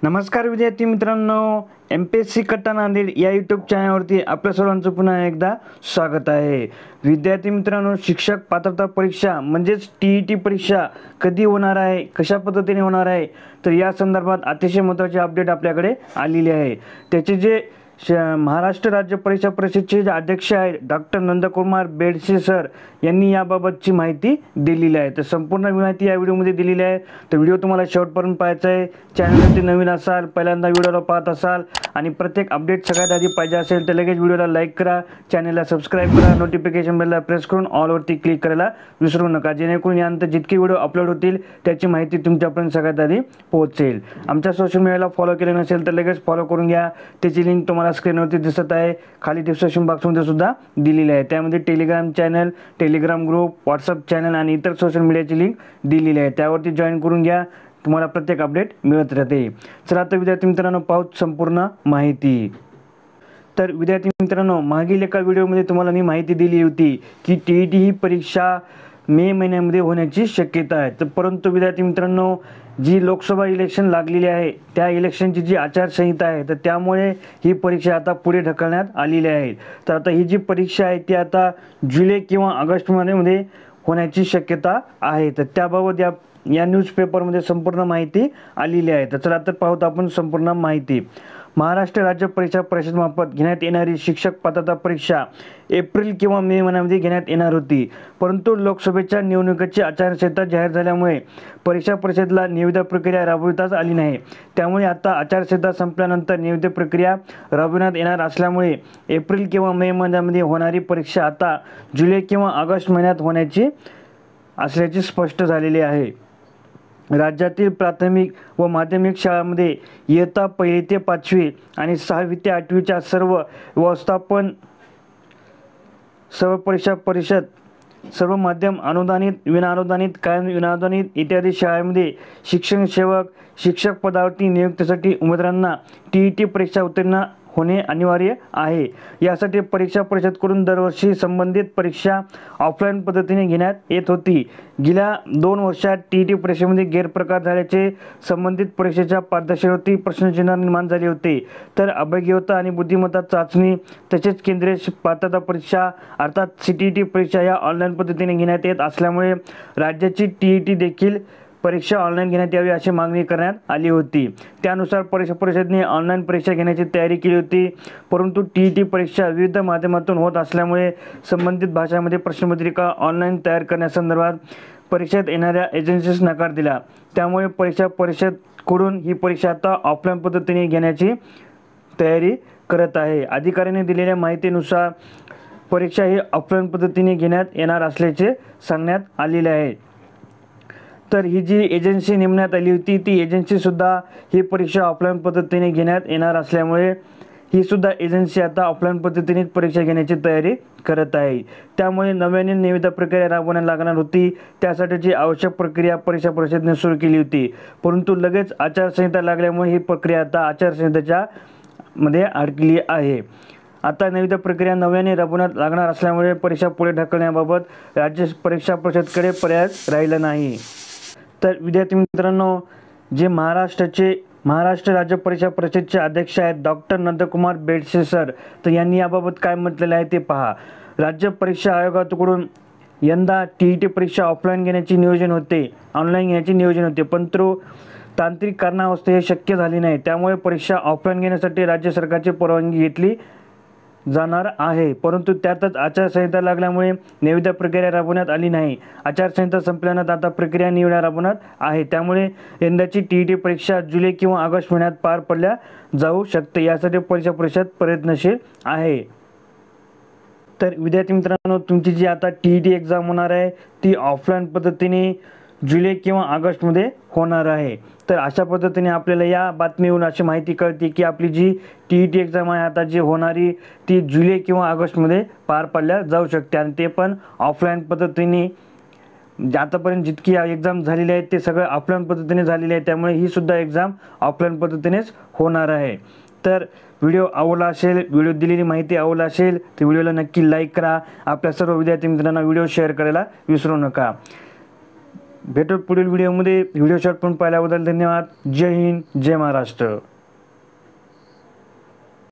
नमस्कार विद्यार्थी मित्रांनो, MPSC कट्टा नांदेड या यूट्यूब चॅनलवरती आपल्या सर्वांचं पुन्हा एकदा स्वागत आहे। विद्यार्थी मित्रांनो, शिक्षक पात्रता परीक्षा म्हणजेच TET परीक्षा कधी होणार आहे, कशा पद्धतीने होणार आहे, तर या संदर्भात अतिशय महत्त्वाचे अपडेट आपल्याकडे आलेले आहे। त्याचे जे महाराष्ट्र राज्य परीक्षा परिषदेचे जे अध्यक्ष आहेत डॉक्टर नंदकुमार बेडसे सर यांनी याबाबतची माहिती दिलेली आहे। तर संपूर्ण माहिती या व्हिडिओमध्ये दिलेली आहे। तर व्हिडिओ तुम्हाला शेवटपर्यंत पाहायचा आहे। चॅनलवरती नवीन असाल, पहिल्यांदा व्हिडिओला पाहत असाल आणि प्रत्येक अपडेट सगळ्यात आधी पाहिजे असेल तर लगेच व्हिडिओला लाईक करा, चॅनलला सबस्क्राईब करा, नोटिफिकेशन बेलला प्रेस करून ऑलवरती क्लिक करायला विसरू नका, जेणेकरून यानंतर जितके व्हिडिओ अपलोड होतील त्याची माहिती तुमच्यापर्यंत सगळ्यात आधी पोहोचेल। आमच्या सोशल मीडियाला फॉलो केले नसेल तर लगेच फॉलो करून घ्या। त्याची लिंक तुम्हाला स्क्रीनवरती दिसत आहे, खाली डिस्क्रिप्शन बॉक्समध्ये सुद्धा दिलेली आहे। त्यामध्ये Telegram channel, Telegram group, WhatsApp channel आणि इतर सोशल मीडियाची लिंक दिलेली आहे, त्यावरती जॉईन करून घ्या, तुम्हाला प्रत्येक अपडेट मिळत राहते। चला तर विद्यार्थी मित्रांनो, पाहू संपूर्ण माहिती। तर विद्यार्थी मित्रांनो, मागील एका व्हिडिओमध्ये तुम्हाला मी माहिती दिली होती की TET ही परीक्षा मे महिन्यामध्ये होण्याची शक्यता आहे। तर परंतु विद्यार्थी मित्रांनो, जी लोकसभा इलेक्शन लागलेली आहे त्या इलेक्शनची जी आचारसंहिता आहे तर त्यामुळे ही परीक्षा आता पुढे ढकलण्यात आलेली आहे। तर आता ही जी परीक्षा आहे ती आता जुलै किंवा ऑगस्ट महिन्यामध्ये होण्याची शक्यता आहे। तर त्याबाबत या न्यूजपेपरमध्ये संपूर्ण माहिती आलेली आहे। तर चला तर पाहूत आपण संपूर्ण माहिती। महाराष्ट्र राज्य परीक्षा परिषदेमार्फत घेण्यात येणारी शिक्षक पात्रता परीक्षा एप्रिल किंवा मे महिन्यामध्ये घेण्यात येणार होती, परंतु लोकसभेच्या निवडणुकीची आचारसंहिता जाहीर झाल्यामुळे परीक्षा परिषदेला निविदा प्रक्रिया राबविताच आली नाही। त्यामुळे आता आचारसंहिता संपल्यानंतर निविदा प्रक्रिया राबविण्यात येणार असल्यामुळे एप्रिल किंवा मे महिन्यामध्ये होणारी परीक्षा आता जुलै किंवा ऑगस्ट महिन्यात होण्याची असल्याचे स्पष्ट झालेले आहे। राज्यातील प्राथमिक व माध्यमिक शाळांमध्ये इयत्ता 1 ते 5वी आणि 6वी ते 8वीच्या सर्व व्यवस्थापन, सर्व परीक्षा परिषद, सर्व माध्यम अनुदानित, विनाअनुदानित, कायम विनाअनुदानित इत्यादी शाळांमध्ये शिक्षण सेवक, शिक्षक पदावरती नियुक्तीसाठी उमेदवारांना TET परीक्षा उत्तीर्ण होणे अनिवार्य आहे। यासाठी परीक्षा परिषदेकडून दरवर्षी संबंधित परीक्षा ऑफलाईन पद्धतीने घेण्यात येत होती। गेल्या 2 वर्षात TET परीक्षेमध्ये गैरप्रकार झाल्याचे संबंधित परीक्षेच्या पारदर्शकतेवरती प्रश्नचिन्ह निर्माण झाले होते। तर अभिज्ञता आणि बुद्धिमत्ता चाचणी तसेच केंद्रीय पात्रता परीक्षा अर्थात CTET परीक्षा या ऑनलाईन पद्धतीने घेण्यात येत असल्यामुळे राज्याची TET देखील परीक्षा ऑनलाईन घेण्यात यावी अशी मागणी करण्यात आली होती। त्यानुसार परीक्षा परिषदेने ऑनलाईन परीक्षा घेण्याची तयारी केली होती, परंतु TET परीक्षा विविध माध्यमातून होत असल्यामुळे संबंधित भाषांमध्ये प्रश्नपत्रिका ऑनलाईन तयार करण्यासंदर्भात परीक्षेत येणाऱ्या एजन्सीस नकार दिला। त्यामुळे परीक्षा परिषदेकडून ही परीक्षा आता ऑफलाईन पद्धतीने घेण्याची तयारी करत आहे। अधिकाऱ्यांनी दिलेल्या माहितीनुसार परीक्षा ही ऑफलाईन पद्धतीने घेण्यात येणार असल्याचे सांगण्यात आलेले आहे। तर ही जी एजन्सी नेमण्यात आली होती ती एजन्सीसुद्धा ही परीक्षा ऑफलाईन पद्धतीने घेण्यात येणार असल्यामुळे ही सुद्धा एजन्सी आता ऑफलाईन पद्धतीने परीक्षा घेण्याची तयारी करत आहे। त्यामुळे नव्याने निविदा प्रक्रिया राबवण्यात लागणार होती, त्यासाठीची आवश्यक प्रक्रिया परीक्षा परिषदेने सुरू केली होती, परंतु लगेच आचारसंहिता लागल्यामुळे ही प्रक्रिया आता आचारसंहितेच्या मध्ये अडकली आहे। आता निविदा प्रक्रिया नव्याने राबवण्यात लागणार असल्यामुळे परीक्षा पुढे ढकलण्याबाबत राज्य परीक्षा परिषदेकडे पर्याय राहिला नाही। तर विद्यार्थी मित्रांनो, जे महाराष्ट्र राज्य परीक्षा परिषदेचे अध्यक्ष आहेत डॉक्टर नंदकुमार बेडसे सर, तर यांनी याबाबत काय म्हटलेलं आहे ते पहा। राज्य परीक्षा आयोगाकडून यंदा TET परीक्षा ऑफलाईन घेण्याचे नियोजन होते, ऑनलाईन घेण्याचे नियोजन होते, परंतु तांत्रिक कारणास्तव हे शक्य झाले नाही। त्यामुळे परीक्षा ऑफलाईन घेण्यासाठी राज्य सरकारची परवानगी घेतली जाणार आहे, परंतु त्यातच आचारसंहिता लागल्यामुळे निविदा प्रक्रिया राबवण्यात आली नाही। आचारसंहिता संपल्यानंतर आता प्रक्रिया निविदा राबवण्यात आहे, त्यामुळे यंदाची TET परीक्षा जुलै किंवा ऑगस्ट महिन्यात पार पडल्या जाऊ शकते, यासाठी परीक्षा परिषद प्रयत्नशील आहे। तर विद्यार्थी मित्रांनो, तुमची जी आता TET एक्झाम होणार आहे ती ऑफलाईन पद्धतीने जुलै किंवा ऑगस्टमध्ये होणार आहे। तर अशा पद्धतीने आपल्याला या बातमीवरून अशी माहिती कळते की आपली जी TET एक्झाम आहे आता जी होणारी ती जुलै किंवा ऑगस्टमध्ये पार पडल्या जाऊ शकते, आणि ते पण ऑफलाईन पद्धतीने। आतापर्यंत जितकी एक्झाम झालेली आहे ते सगळं ऑफलाईन पद्धतीने झालेली आहे, त्यामुळे ही सुद्धा एक्झाम ऑफलाईन पद्धतीनेच होणार आहे। तर व्हिडिओ आवडला असेल, व्हिडिओ दिलेली माहिती आवडला असेल तर व्हिडिओला नक्की लाईक करा, आपल्या सर्व विद्यार्थी मित्रांना व्हिडिओ शेअर करायला विसरू नका। भेटू पुढील व्हिडिओमध्ये. व्हिडिओ शॉर्ट पण पाहिल्याबद्दल धन्यवाद. जय हिंद, जय महाराष्ट्र.